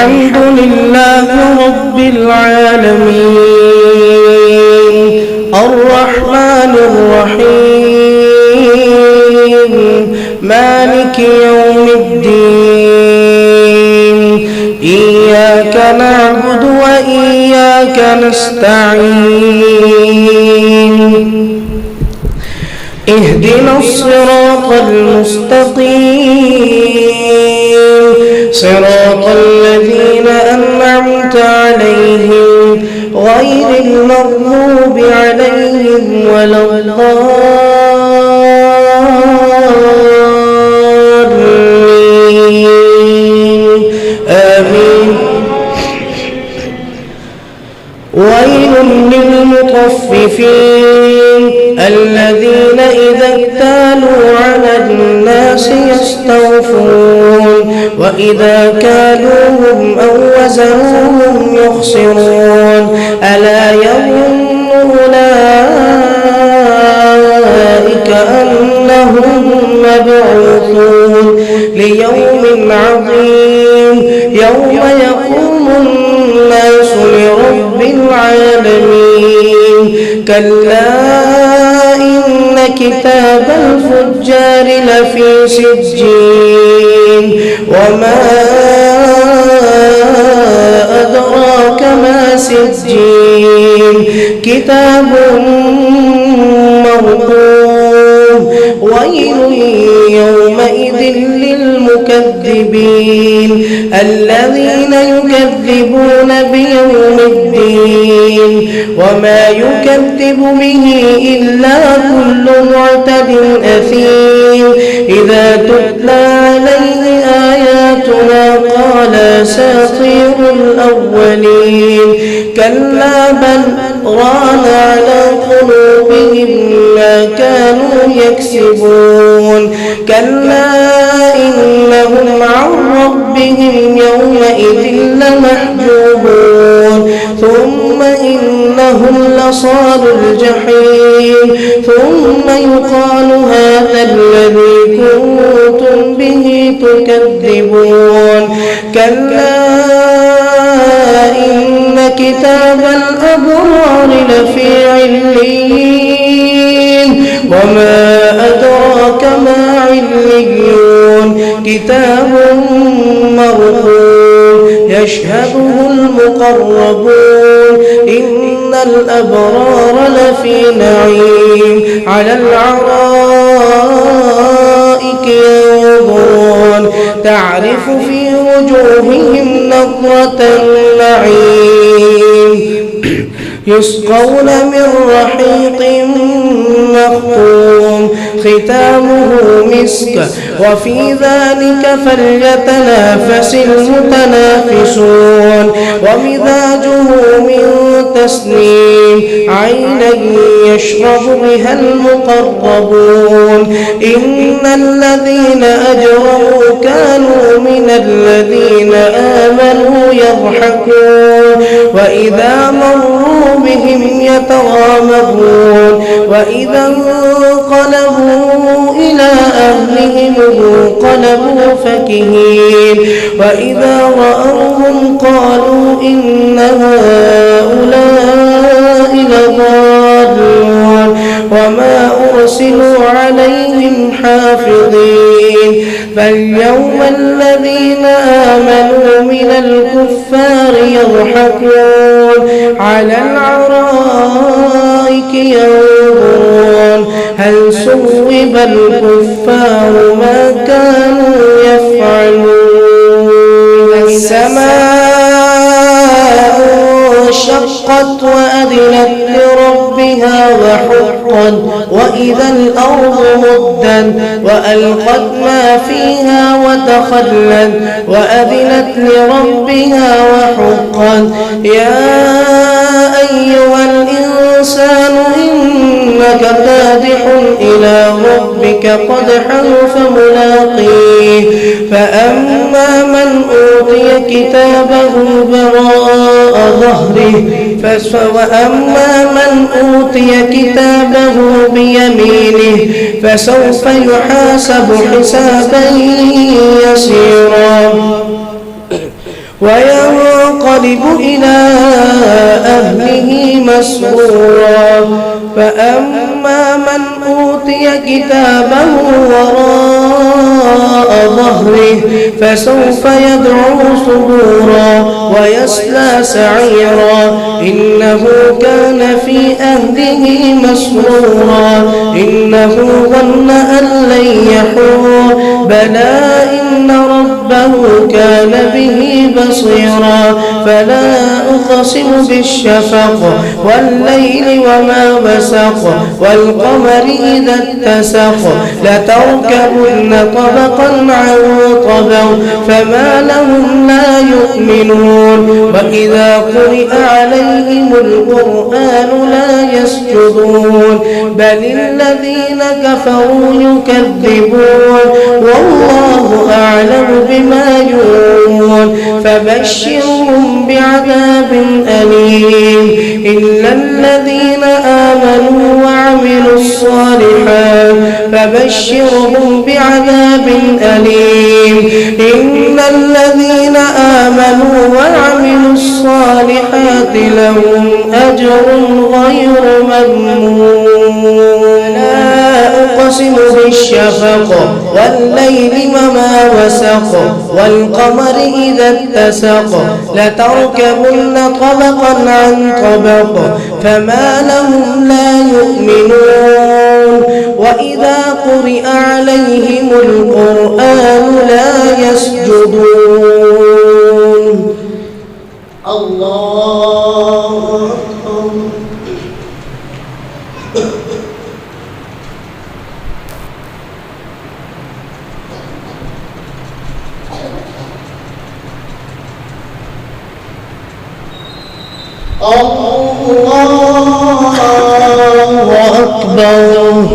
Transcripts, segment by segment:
الحمد لله رب العالمين الرحمن الرحيم مالك يوم الدين إياك نعبد وإياك نستعين اهدنا الصراط المستقيم صراط الذين أنعمت عليهم غير المغضوب عليهم ولا الضالين آمين. ويل للمطففين الذين إذا اكتالوا على الناس يستوفون وإذا كالوهم أو وزنوهم يخسرون ألا يظن أولئك أنهم مبعوثون ليوم عظيم يوم يقوم الناس لرب العالمين كلا إن كتاب الفجار لفي سجين وما أدراك ما سجين كتاب مرقوم ويل يومئذ للمكذبين الذين يكذبون بيوم الدين وما يكذب به إلا كل معتد أثيم إذا تتلى عليه آياتنا قال أساطير الأولين كلا بل ران على قلوبهم ما كانوا يكسبون كلا إنهم عن ربهم يومئذ لمحجوبون ثم إنهم لصال الجحيم ثم يقال هذا الذي كنتم به تكذبون كلا إن كتاب الأبرار لفي عليين وما أدراك ما عليون كتاب مرقوم يشهده المقربون إن الأبرار لفي نعيم على الأرائك ينظرون تعرف في وجوههم نضرة النعيم يسقون من رحيق مختوم ختامه مسك وفي ذلك فليتنافس المتنافسون ومزاجه من تسنيم عينا يشرب بها المقربون إن الذين أجرموا كانوا من الذين آمنوا يضحكون وإذا مروا بهم يتغامزون وإذا انقلبوا إلى أهلهم انقلبوا فكهين وإذا رأوهم قالوا إن هؤلاء لضالون وما أرسلوا عليهم حافظين فاليوم الذين آمنوا من الكفار يضحكون على الأرائك ينظرون هل ثوب الكفار ما كانوا يفعلون السماء انشقت وأذنت لربها وحقت وإذا الأرض مدت وألقت ما فيها وتخلت وأذنت لربها وحقت يا أيها الإنسان إنك كادح إلى ربك قدحا فملاقيه فأما من أوتي كتابه وراء ظهره وأما من أوتي كتابه بيمينه فسوف يحاسب حسابا يسيرا وينقلب إلى أهله مسرورا فأما من أوتي كتابه وراء ظهره فسوف يدعو ثبورا ويصلى سعيرا إنه كان في أهله مسرورا إنه ظن أن لن يحور بلى إن ربه كان به بصيرا فلا أقسم بالشفق والليل وما وسق والقمر إذا اتسق لتركبن طبقا عن طبق فما لهم لا يؤمنون وإذا قرئ عليهم القرآن لا يسجدون بل الذين كفروا يكذبون والله أعلم بما يوعون فبشرهم بعذاب أليم إلا الذين آمنوا وعملوا الصالحات فبشرهم بعذاب أليم إن الذين آمنوا وعملوا الصالحات لهم أجر غير ممنون لا أقسم بالشفق والليل وما وسق والقمر إذا اتسق لتركبن طبقا عن طبق فما لهم لا يؤمنون وإذا قرئ عليهم القرآن لا يسجدون الله أكبر الله أكبر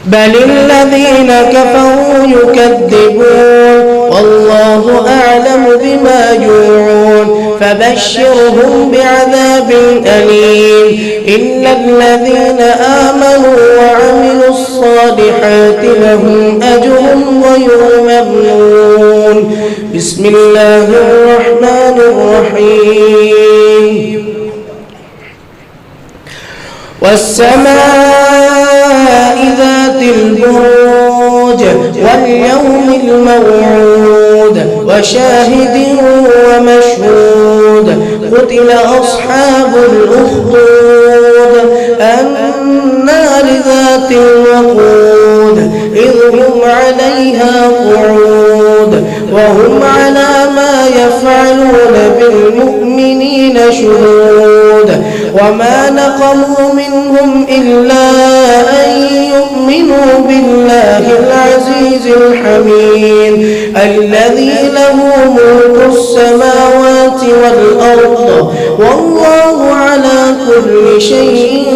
بل الذين كفروا يكذبون والله أعلم بما يوعون فبشرهم بعذاب أليم إلا الذين آمنوا وعملوا الصالحات لهم أجر غير ممنون بسم الله الرحمن الرحيم والسماء ذات البروج واليوم الموعود وشاهد ومشهود قتل أصحاب الأخدود النار ذات الوقود إذ هم عليها قعود وهم على ما يفعلون بالمؤمنين شهود وما نقموا منهم إلا أن يؤمنوا بالله العزيز الحميد الذي له ملك السماوات والأرض والله على كل شيء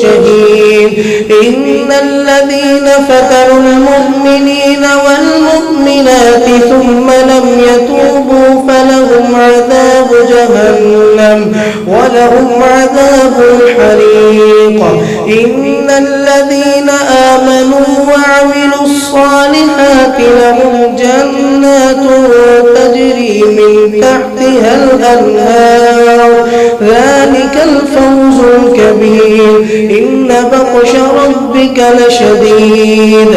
شهيد إن الذين فتنوا المؤمنين والمؤمنات ثم لم يتوبوا فلهم عذاب جهنم ولهم عذاب الحريق إن الذين آمنوا وعملوا الصالحات لهم جنات تجري من تحتها الأنهار ذلك الفوز الكبير إن بطش ربك لشديد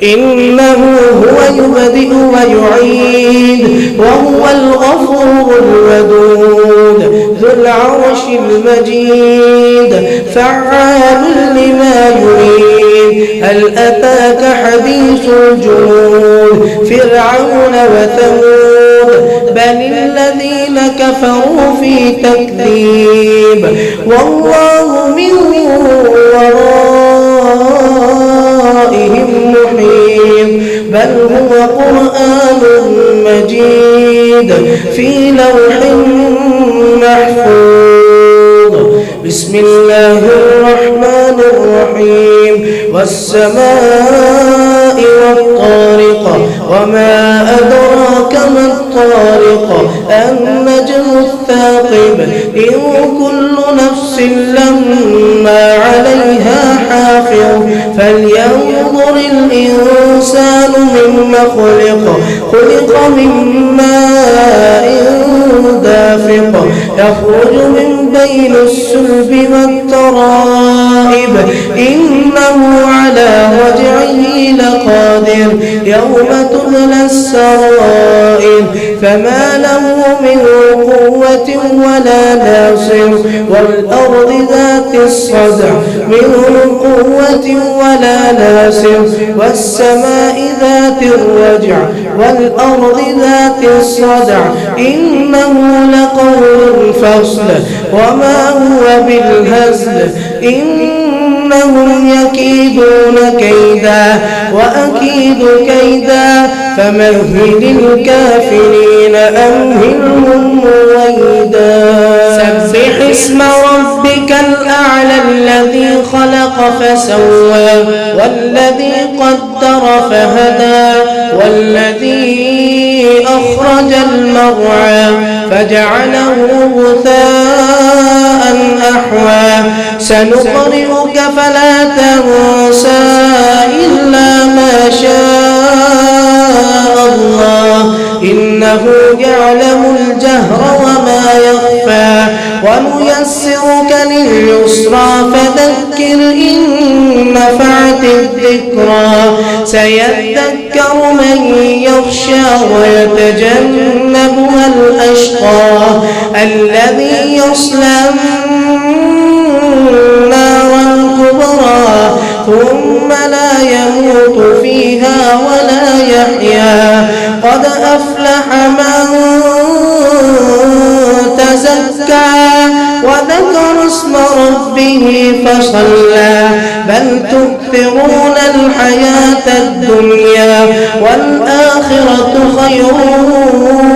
إنه هو يبدئ ويعيد وهو الغفور الودود ذو العرش المجيد فعال لما يريد هل أتاك حديث الجنود فرعون وثمود بل الذين كفروا في تكذيب والله من ورائهم محيط بل هو قرآن مجيد في لوح محفوظ بسم الله الرحمن الرحيم والسماء والطارق وما أدراك ما الطارق النجم الثاقب إن كل نفس لما عليها حافظ حافظ فلينظر الإنسان مما خلق من ماء دافق يخرج من بين الصلب والترائب إنه على رجعه لقادر يوم تبلى السرائر فما له من قوة ولا ناصر والأرض ذات الصدع من قوة ولا ناصر والسماء ذات الرجع والأرض ذات الصدع إنه لقول فصل وما هو بالهزل إنهم يكيدون كيدا وأكيد كيدا فمهل الكافرين أمهلهم رويدا سبح اسم ربك الأعلى الذي خلق فسوى والذي قدر فهدى والذي أخرج المرعى فجعله غثاء أحوى سنقرئك فلا تنسى إلا ما شاء الله إنه يعلم الجهر وما يخفى ونيسرك لليسرى فذكر إن نفعت الذكرى سيذكر من يخشى ويتجنبها الأشقى الذي يصلى النار الكبرى ثم لا يموت فيها ولا يحيا قد أفلح من تزكى وذكر اسم ربه فصلى بل تؤثرون الحياة الدنيا والآخرة خير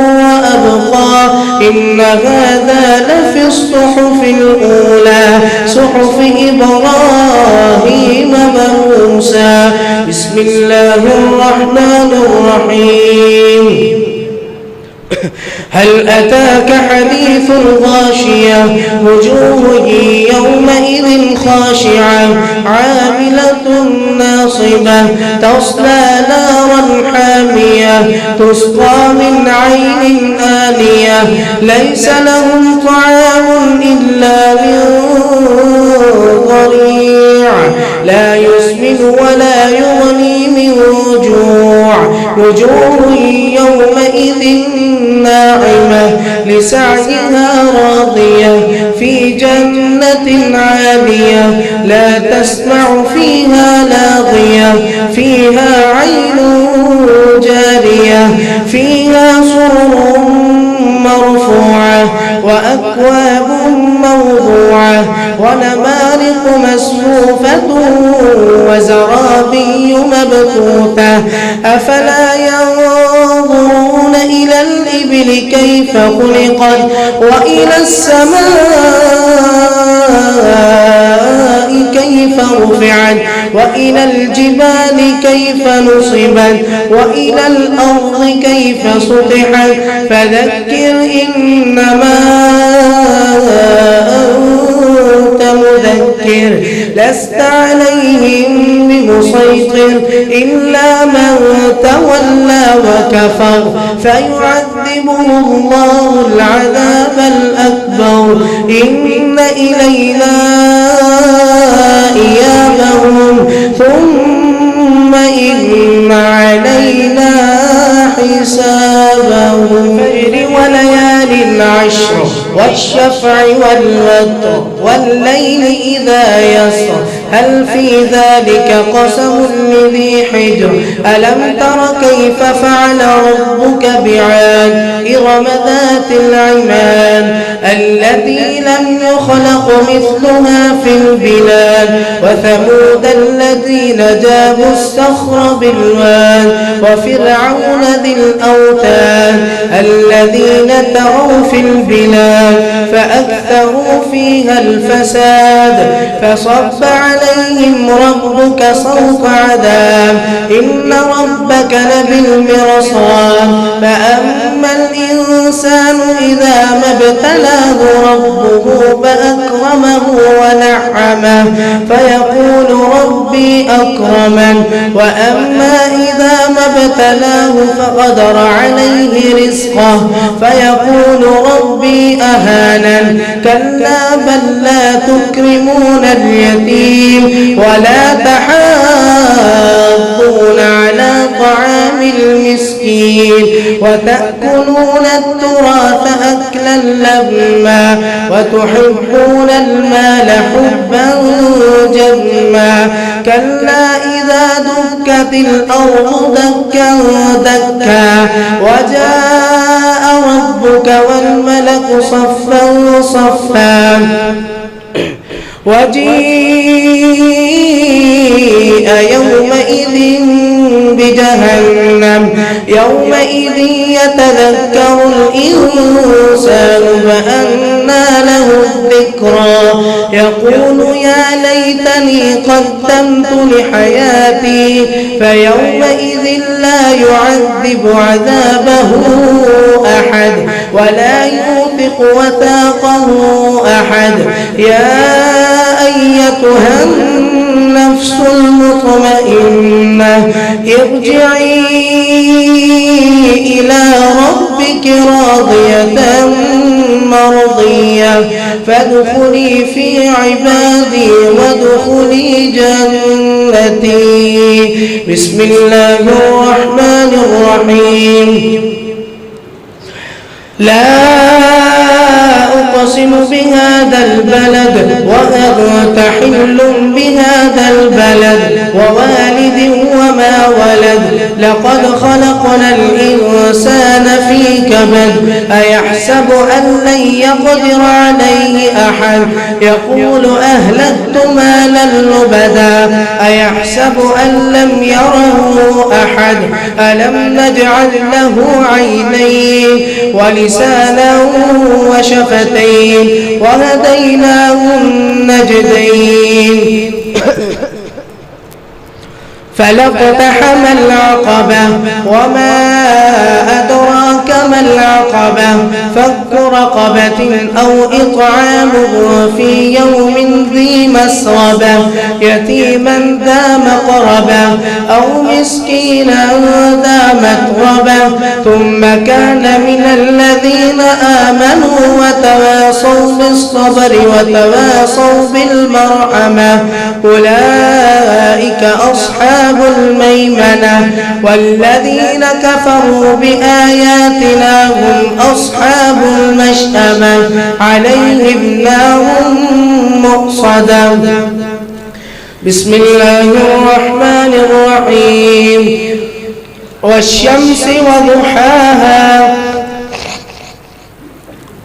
وأبقى إن هذا لفي الصحف الأولى صحف إبراهيم وموسى بسم الله الرحمن الرحيم هل أتاك حديث الغاشية وجوه يومئذ خاشعة عاملة ناصبة تصلى نارا حامية تسقى من عين آنية ليس لهم طعام إلا من ضريع لا يسمن ولا يغني من جوع وجوه يومئذ ناعمة لسعيها راضية في جنة عالية لا تسمع فيها لاغية فيها عين جارية فيها سرر مرفوعة وأكواب موضوعة ونمارق مسفوفة وزرابي مبثوثة أفلا ينظرون إلى الإبل كيف خلقت وإلى السماء كيف رفعت وإلى الجبال كيف نصبت وإلى الأرض كيف سطحت فذكر إنما أنت مذكر لست عليهم بمسيطر إلا من تولى وكفر فيعذبه الله العذاب الأكبر إن إلينا إيابهم ثم إن علينا حسابهم فجر وليال عشر والشفع والوتر والليل إذا يسر هل في ذلك قسم لذي حجر ألم تر كيف فعل ربك بعاد إرم ذات العماد التي لم يخلق مثلها في البلاد وثمود الذين جابوا الصخر بالواد وفرعون ذي الأوتاد الذين طغوا في البلاد فأكثروا فيها الفساد فصب عليهم ربك صوت عذاب إن ربك لبالمرصاد فأما الإنسان إذا ما ابتلاه ربه فأكرمه ونعمه فيقول ربي أكرمن وأما إذا ما ابتلاه فقدر عليه رزقه فيقول ربي أهانن كلا بل لا تكرمون اليتيم ولا تحاضون على طعام المسكين وتأكلون التراث أكلا لما وتحبون المال حبا جما كلا إذا دكت الأرض دكا دكا وجاء ربك والملك صفا صفا وجيء يومئذ بجهنم يومئذ يتذكر الإنسان فأنى له الذكرى يقول يا ليتني قدمت لحياتي فيومئذ لا يعذب عذابه أحد ولا يوثق وثاقه أحد يا أيتها النفس المطمئنة ارجعي إلى ربك راضية مرضية فادخلي في عبادي وادخلي جنتي بسم الله الرحمن الرحيم لا أقسم بهذا البلد وأنت حل بهذا البلد ووالد وما ولد لقد خلقنا الإنسان في كبد أيحسب أن لن يقدر عليه أحد يقول أهلكت مالا لبدا أيحسب أن لم يره أحد ألم نجعل له عينين ولسانا وشفتين وهديناه النجدين فلاقتحم العقبة وما أدراك ما العقبة فك رقبة أو إطعام في يوم ذي مسربة يتيما ذا مقربة أو مسكينا ذا متربة ثم كان من الذين آمنوا وتواصوا بالصبر وتواصوا بالمرحمة أولئك أصحاب الميمنة والذين كفروا بآياتنا هم أصحاب المشأمة عليهم نار مؤصدة بسم الله الرحمن الرحيم والشمس وضحاها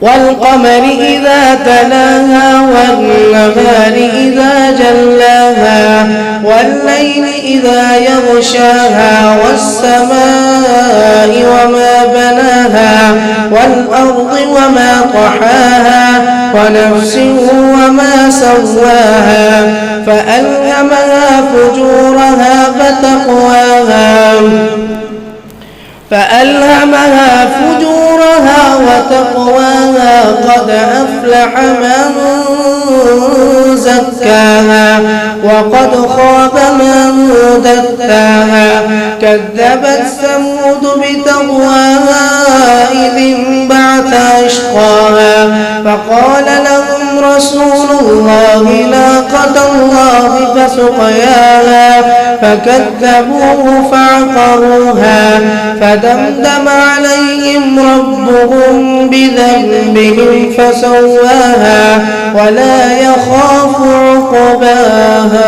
والقمر إذا تلاها والنهار إذا جلاها والليل إذا يغشاها والسماء وما بناها والأرض وما طحاها ونفس وما سواها فألهمها فجورها وتقواها قد أفلح من زكاها وقد خاب من دساها كذبت ثمود بتقواها إذ انبعث أشقاها فقال لهم رسول الله ناقة الله فسقياها فكذبوه فعقروها فدمدم عليهم ربهم بذنبهم فسواها ولا يخاف عقباها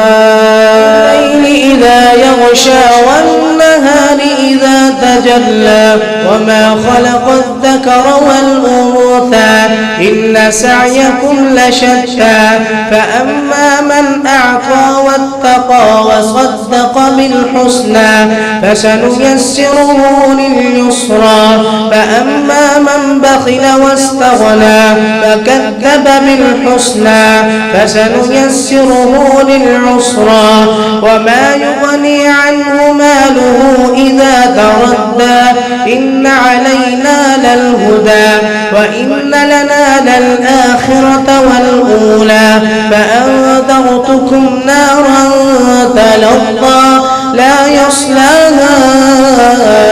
والليل إذا يغشى والنهار إذا تجلى وما خلق الذكر والأنثى إن سعيكم لشتى فأما من أعطى واتقى وصدق بالحسنى فسنيسره لليسرى فأما من بخل واستغنى فكذب بالحسنى فسنيسره للعسرى وما يغني عنه ماله إذا تردى إن علينا للهدى الهدى وإن لنا للآخرة والأولى فأنذرتكم نارا تلظى لا يصلاها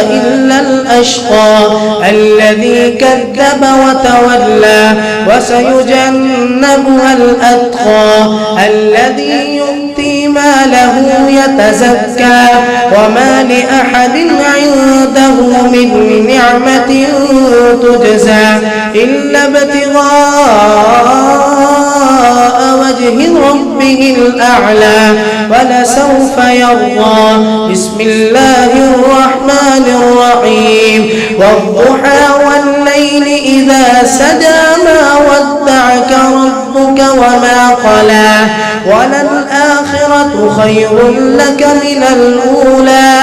إلا الأشقى الذي كذب وتولى وسيجنبها الأتقى الذي يؤتي ماله يتزكى وما لأحد عنده من نعمة تجزى إلا ابتغاء وجه ربه الأعلى ولسوف يرضى. بسم الله الرحمن الرحيم والضحى والليل إذا سجى ما ودعك ربك وما قلى وللآخرة خير لك من الأولى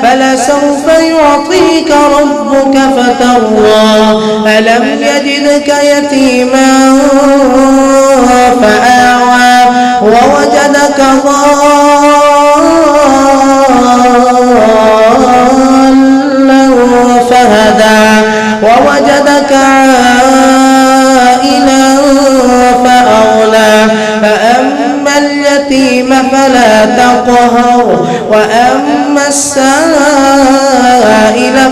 فلسوف يعطيك ربك فترضى ألم يجدك يتيما فآوى ووجدك ضالا فهدى ووجدك عائلا فأغنى فأما اليتيم فلا تقهر وأما السائل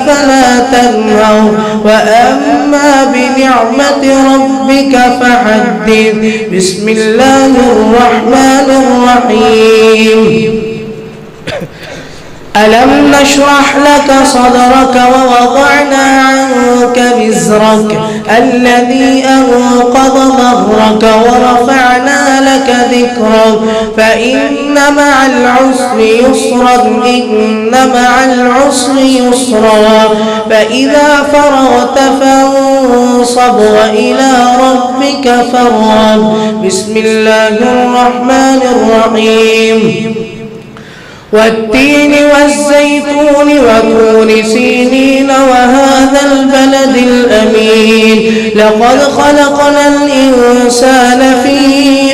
فلا تنهر وأما بنعمة ربك فحدث. بسم الله الرحمن الرحيم ألم نشرح لك صدرك ووضعنا عنك وزرك الذي أنقض ظهرك ورفعنا لك ذكرك فإن مع العسر يسرا إن مع العسر يسرا فإذا فرغت فانصب وإلى ربك فارغب. بسم الله الرحمن الرحيم والتين والزيتون وطور سينين وهذا البلد الأمين لقد خلقنا الإنسان في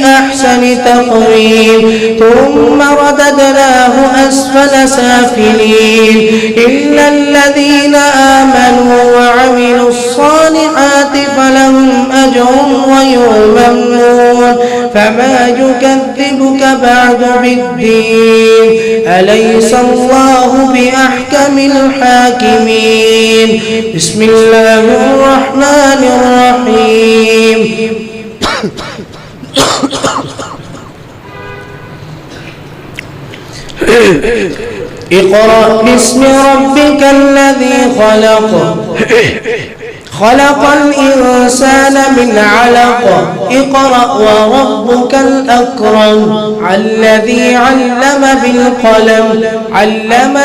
أحسن تقويم ثم رددناه أسفل سافلين إلا الذين آمنوا وعملوا الصالحات فلهم أجر غير ممنون فما يكذبك بعد بالدين أليس الله بأحكم الحاكمين. بسم الله الرحمن الرحيم اقرأ باسم ربك الذي خلق خلق الإنسان من علق اقرأ وربك الأكرم الذي علم بالقلم علم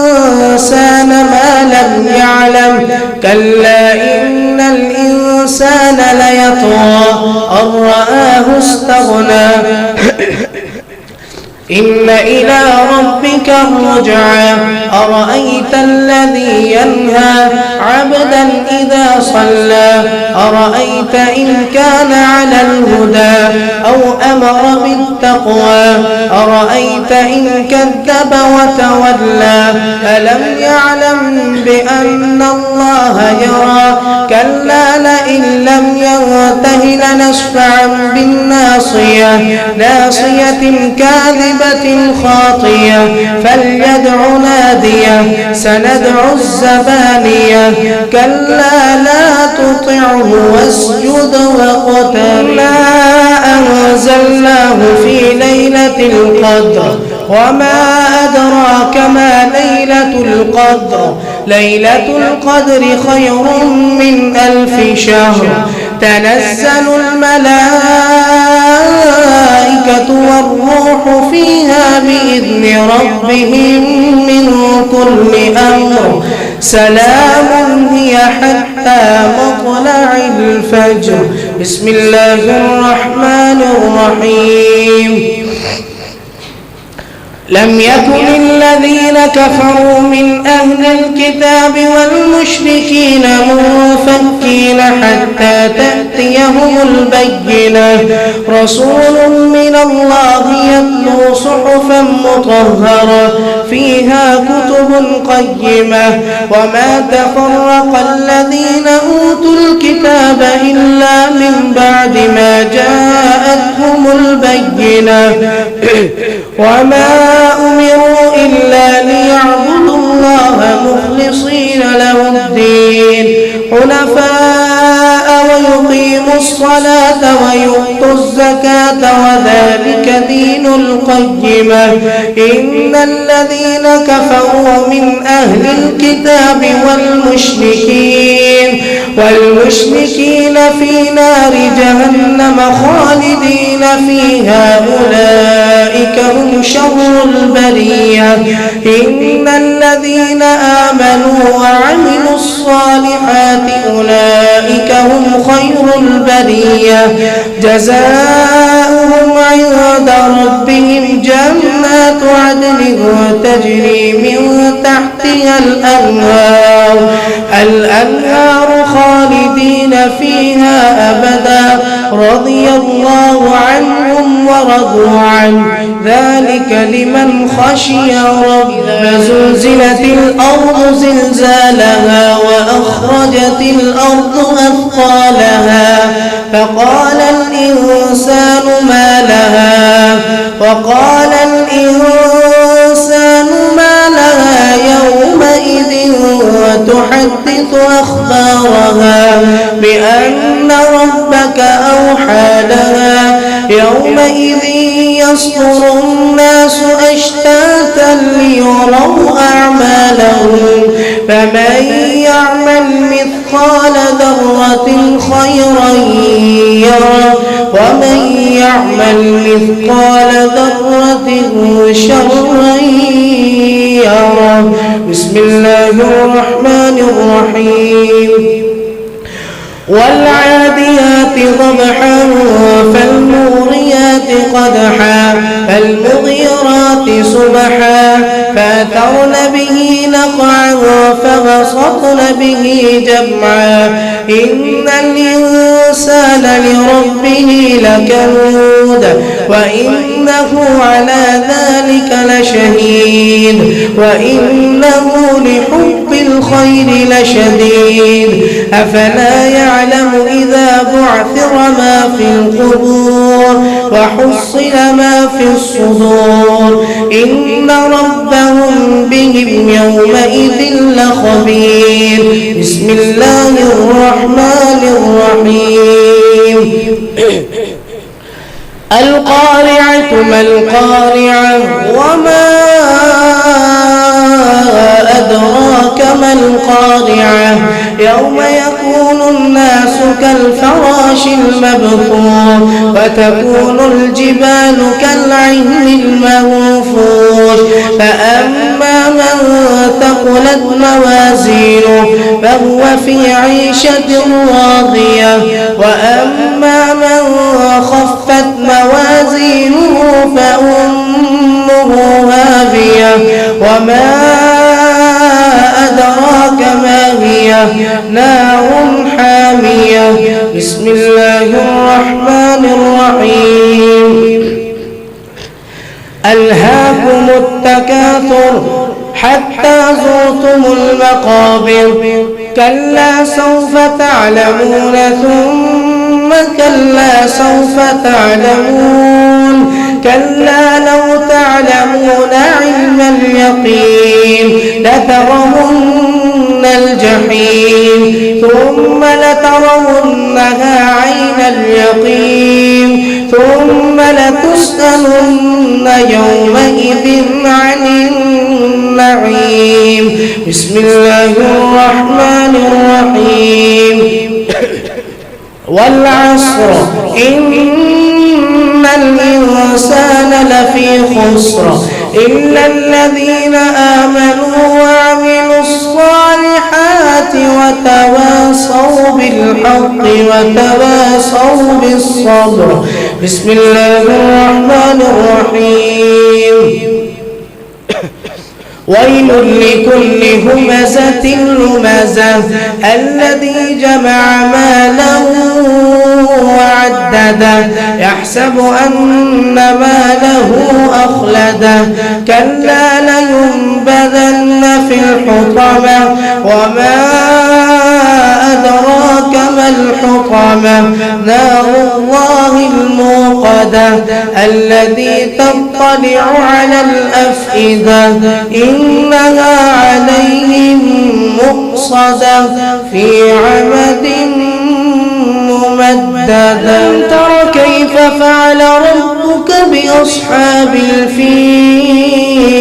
الإنسان ما لم يعلم كلا إن الإنسان ليطغى أن رآه استغنى إن إلى ربك الرجعى أرأيت الذي ينهى عبدا إذا صلى أرأيت إن كان على الهدى أو أمر بالتقوى أرأيت إن كذب وتولى ألم يعلم بأن الله يرى كلا لئن لم ينته لنسفعا بالناصية ناصية كاذبة خاطية فليدع ناديه سندع الزبانية كلا لا تطعه واسجد واقترب أنزلناه في ليلة القدر وما أدراك ما ليلة القدر ليلة القدر خير من 1000 شهر تنزل الملائكة والروح فيها بإذن ربهم من كل أمر سلام هي حتى مطلع الفجر. بسم الله الرحمن الرحيم لم يكن الذين كفروا من أهل الكتاب والمشركين منفكين حتى تأتيهم البينة رسول من الله يتلو صحفا مطهرة فيها كتب قيمة وما تفرق الذين الكتاب إلا من بعد ما جاءتهم البينة وما أمروا إلا ليعبدوا الله مخلصين له الدين حنفاء ويقيموا الصلاة ويؤتوا الزكاة وذلك دين القيمة إن الذين كفروا من أهل الكتاب والمشركين في نار جهنم خالدين فيها أولئك هم شر البرية إن الذين آمنوا وعملوا الصالحات أولئك هم خير البرية جزاؤهم عند ربهم جنات عدن تجري من تحتها الأنهار خالدين فيها أبدا رضي الله عنهم ورضوا عنه ذلك لمن خشي ربه زلزلت الأرض زلزالها وأخرجت الأرض أثقالها فقال الإنسان ما لها يومئذ تحدث أخبارها بأن ربك أوحى لها يومئذ يصدر الناس أشتاتا ليروا أعمالهم فمن يعمل مثقال ذرة خيرا يره ومن يعمل مثقال ذرة شرا يره بسم الله الرحمن الرحيم والعاديات ضبحا فالموريات قدحا فالمغيرات صبحا فأثرن به نقعا فبسطن به جمعا إن الإنسان لربه لكنود وإنه على ذلك لشهيد وإنه لحب الخير لشديد أفلا يعلم إذا بعثر ما في القبور وحصل ما في الصدور إن ربهم بهم يومئذ لخبير بسم الله الرحمن الرحيم القارعة ما القارعة وما أدراك ما القارعة يوم يكون الناس كالفراش المبثوث وتكون الجبال كالعهن المنفوش فأما من ثقلت موازينه فهو في عيشة راضية وأما من خفت موازينه فأمه هاوية وما أدراك ما هي نار حامية بسم الله الرحمن الرحيم ألهاكم التكاثر حتى زرتم المقابر كلا سوف تعلمون ثم كلا سوف تعلمون كلا لو تعلمون علم اليقين لترون الجحيم ثم لترونها عين اليقين ثم لتسألن يومئذ عن النعيم بسم الله الرحمن الرحيم والعصر إن الإنسان لفي خسر إلا الذين آمنوا وعملوا الصالحات وتواصوا بالحق وتواصوا بالصبر بسم الله الرحمن الرحيم ويل لكل همزة لمزة الذي جمع ماله وعدده يحسب أن ماله أخلده كلا لينبذن في الحطمة وما أدراك ما الحطمة المؤقمة نار الله الموقدة التي تطلع على الأفئدة إنها عليهم مؤصدة في عمد ممددة. تر كيف فعل ربك بأصحاب الفيل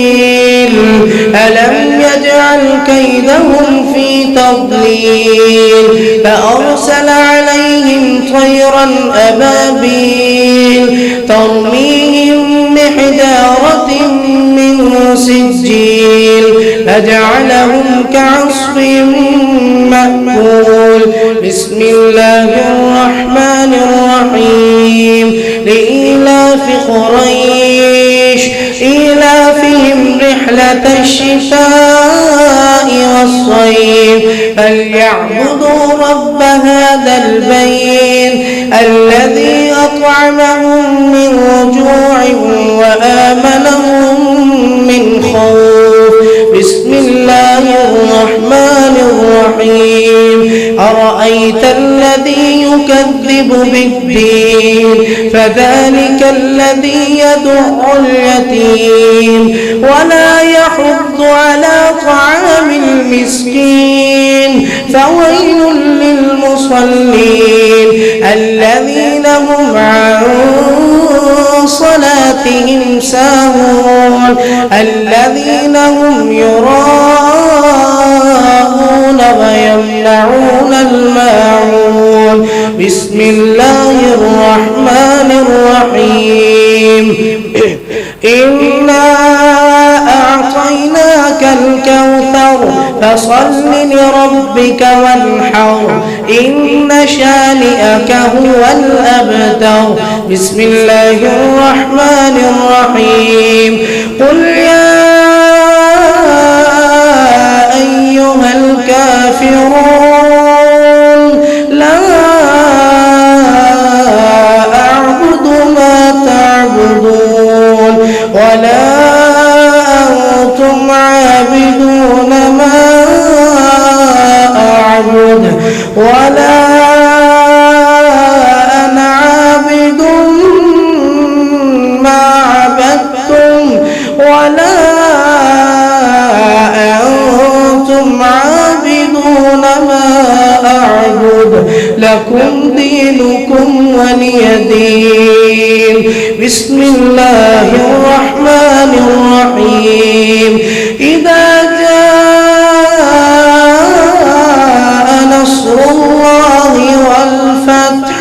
ألم يجعل كيدهم في تضليل فأرسل عليهم طيرا أبابيل ترميهم بحجارة من سجيل فجعلهم كعصف مأكول. بسم الله الرحمن الرحيم لإيلاف قريش إيلافهم رحلة الشتاء والصيف فليعبدوا رب هذا البيت الذي أطعمهم من جوع وآمنهم من خوف. بسم الله الرحمن الرحيم أرأيت الذي يكذب بالدين فذلك الذي يدع اليتيم ولا يحض على طعام المسكين فويل للمصلين الذين هم عن صلاتهم ساهون الذين هم يراءون ويمنعون الماعون. بسم الله الرحمن الرحيم إنا أعطيناك الكوثر فصل لربك وانحر إن شانئك هو الأبتر. بسم الله الرحمن الرحيم قل يا أيها الكافرون لا أعبد ما تعبدون ولا أنتم عابدون ما أعبد ولا أنا عابد ما عبدتم ولا أنتم عابدون ما أعبد لكم دينكم ولي دين. بسم الله الرحمن الرحيم إذا جاء نصر الله والفتح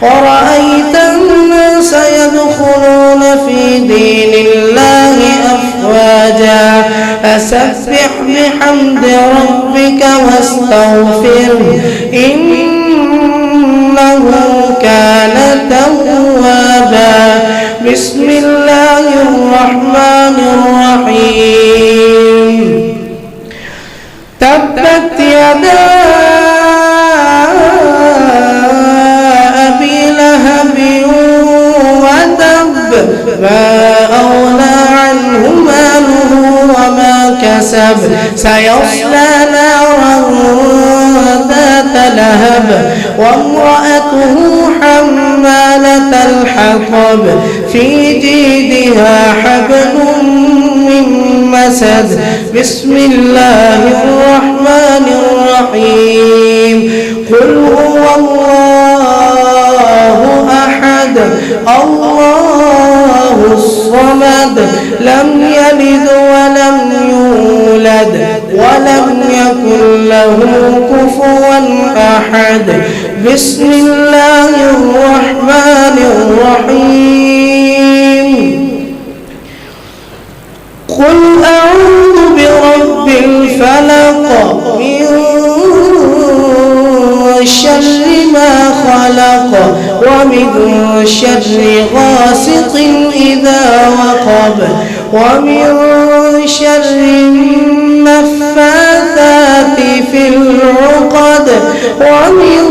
ورأيت الناس يدخلون في دين الله أفواجا فسبح بحمد ربك واستغفره إنه كان توابا. بسم الله الرحمن الرحيم تبت يدا أبي لهب وتب ما أغنى عنه ماله وما كسب سيصلى نارا ذات لهب وامرأته حمالة الحطب في جيدها حبل من مسد. بسم الله الرحمن الرحيم قل هو الله أحد الله الصمد لم يلد ولم يولد ولم يكن له كفوا أحد. بسم الله الرحمن الرحيم قل أعوذ برب الفلق من شر ما خلق ومن شر غاسق إذا وقب ومن شر النفاثات في العقد ومن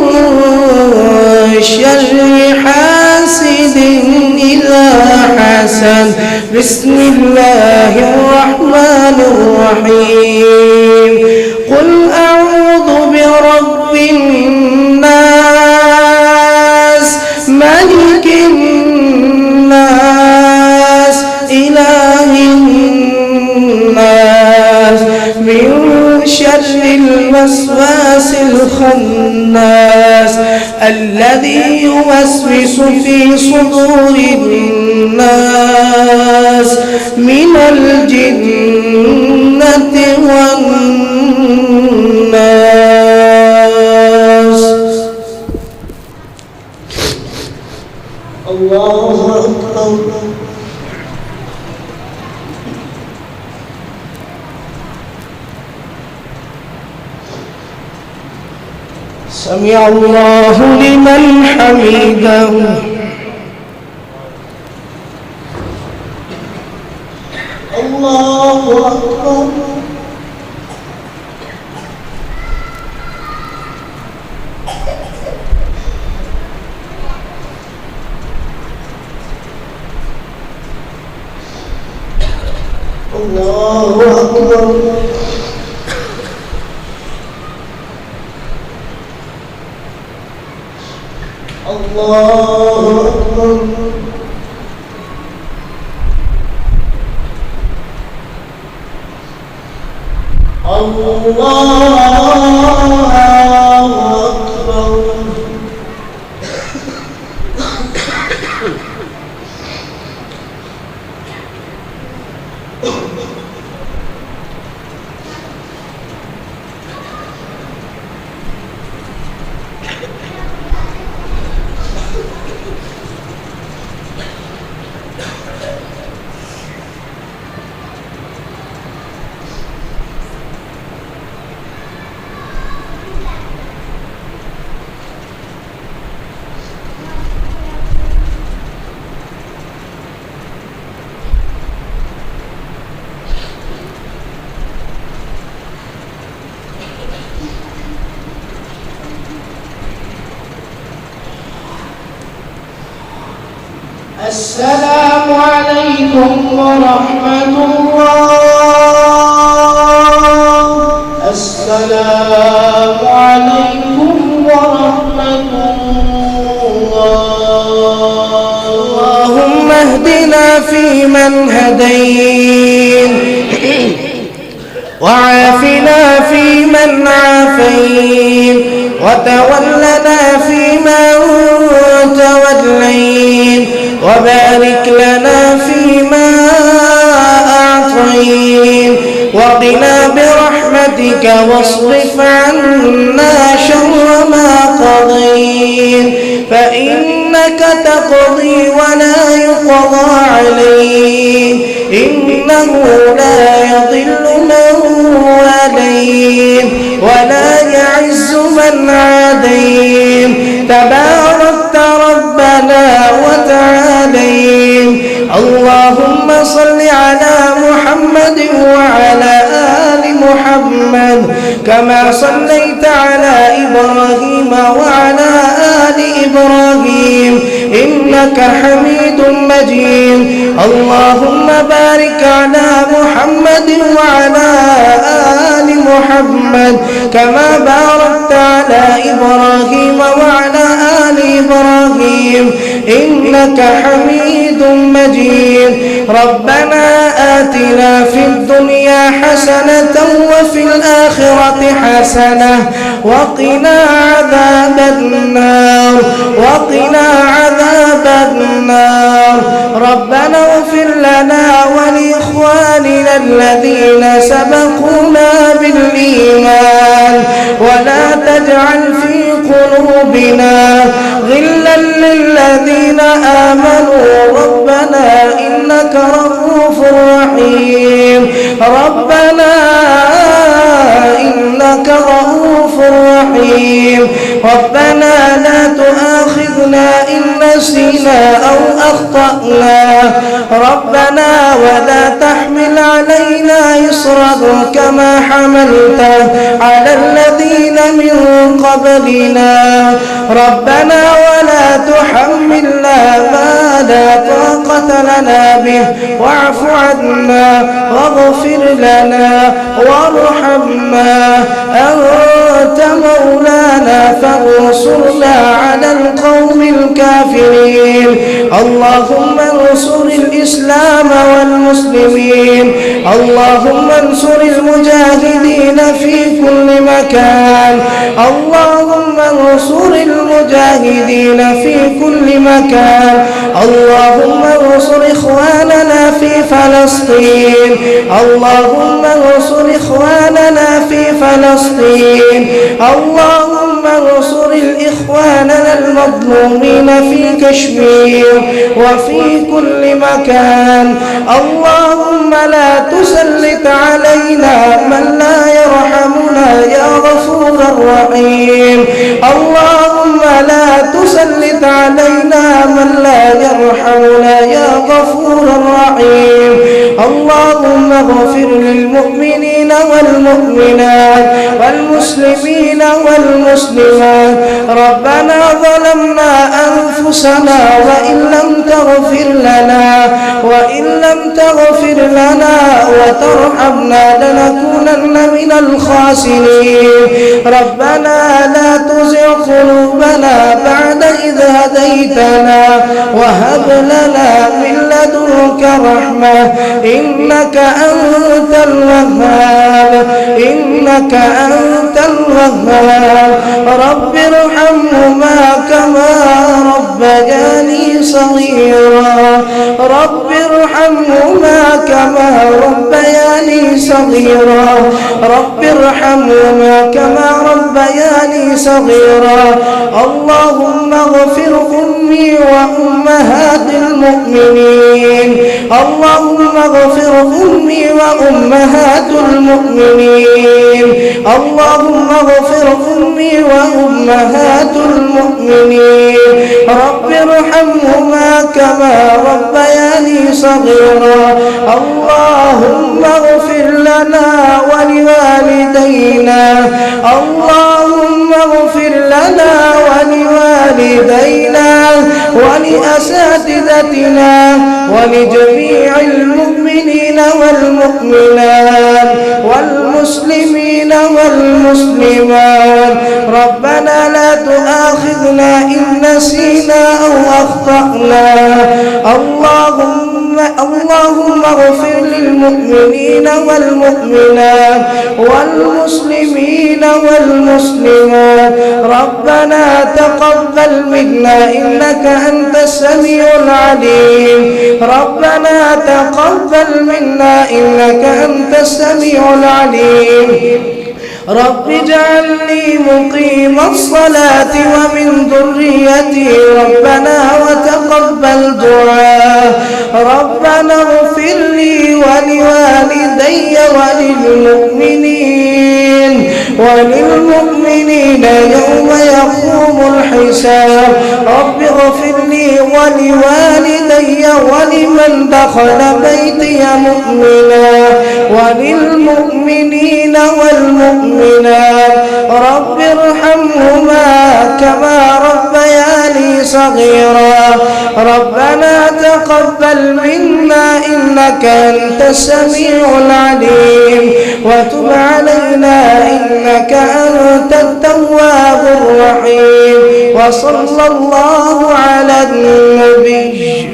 شر حاسد إذا حسد. بسم الله الرحمن الرحيم قل أعوذ برب الناس الناس الذي يوسوس في صدور الناس من الجنة والناس. الله أكبر. سمع الله لمن حمده. الله أكبر. الله أكبر. الله أكبر. السلام عليكم ورحمة الله. السلام عليكم ورحمة الله. اللهم اهدنا فيمن هديت وعافنا فيمن عافيت وتولنا فيمن توليت وبارك لنا فيما أعطيت وقنا برحمتك واصرف عنا شر ما قضيت فإنك تقضي ولا يقضى عليك إنه لا يضل من واليت ولا يعز من عاديت تباركت ربنا وتعاليت. اللهم صل على محمد وعلى آل محمد كما صليت على إبراهيم وعلى آل إبراهيم إنك حميد مجيد. اللهم بارك على محمد وعلى آل محمد كما باركت على إبراهيم وعلى آل إبراهيم إنك حميد مجيد. ربنا آتنا في الدنيا حسنة وفي الآخرة حسنة وقنا عذاب النار وقنا عذاب النار. ربنا اغفر لنا ولإخواننا الذين سبقونا بالإيمان ولا تجعل في قلوبنا غلا للذين آمنوا ربنا إنك رؤوف رحيم. ربنا إنك رؤوف رحيم. ربنا لا تؤاخذنا إن نسينا أو أخطأنا ربنا ولا تحمل علينا إصرا كما حملته على الذين من قبلنا ربنا ولا تحملنا ما لا طاقة لنا به واعف عنا واغفر لنا وارحمنا أنت مولانا فانصرنا على القوم الكافرين. اللهم انصر الإسلام والمسلمين. اللهم انصر المجاهدين في كل مكان. اللهم انصر المجاهدين في كل مكان. اللهم انصر إخواننا في فلسطين. اللهم انصر إخواننا في فلسطين. اللهم انصر إخواننا المظلومين في كشمير وفي كل مكان. اللهم لا تسلط علينا من لا يرحمنا يا غفور رحيم. اللهم لا تسلط علينا من لا يرحمنا يا غفور رحيم. اللهم اغفر للمؤمنين والمؤمنات والمسلمين والمسلمات. ربنا ظلمنا أنفسنا وإن لم تغفر لنا وترحمنا لنكونن من الخاسرين. ربنا لا تزغ قلوبنا بعد إذ هديتنا وهب لنا من لدنك رحمة إنك أنت الوهاب. رب ارحمهما كما ربياني صغيرا. رب ارحمهما كما ربياني صغيرا. رب ارحمهما كما ربياني صغيرا. اللهم اغفر أمي وأمهات المؤمنين. اللهم اغفر أمي وأمهات المؤمنين. اللهم اغفر أمي وأمهات المؤمنين. رب ارحمهما كما ربياني صغيرا. اللهم اغفر لنا ولوالدينا. اللهم اغفر لنا ولوالدينا ولأساتذتنا ولجميع المؤمنين والمؤمنات والمسلمين والمسلمات. ربنا لا تؤاخذنا إن نسينا أو أخطأنا. اللهم اغفر للمؤمنين والمؤمنات والمسلمين والمسلمات. ربنا تقبل منا إنك أنت السميع العليم. ربنا تقبل منا إنك أنت السميع العليم. رب اجعلني مقيم الصلاة ومن ذريتي ربنا وتقبل دعاء. ربنا اغفر لي ولوالدي وللمؤمنين يوم يقوم الحساب. رب اغفر لي ولوالدي ولمن دخل بيتي مؤمنا وللمؤمنين والمؤمنات. رب ارحمهما كما ربياني صغيرا. ربنا تقبل منا إنك أنت السميع العليم وتب علينا إنك أنت التواب الرحيم. وصلى الله على النبي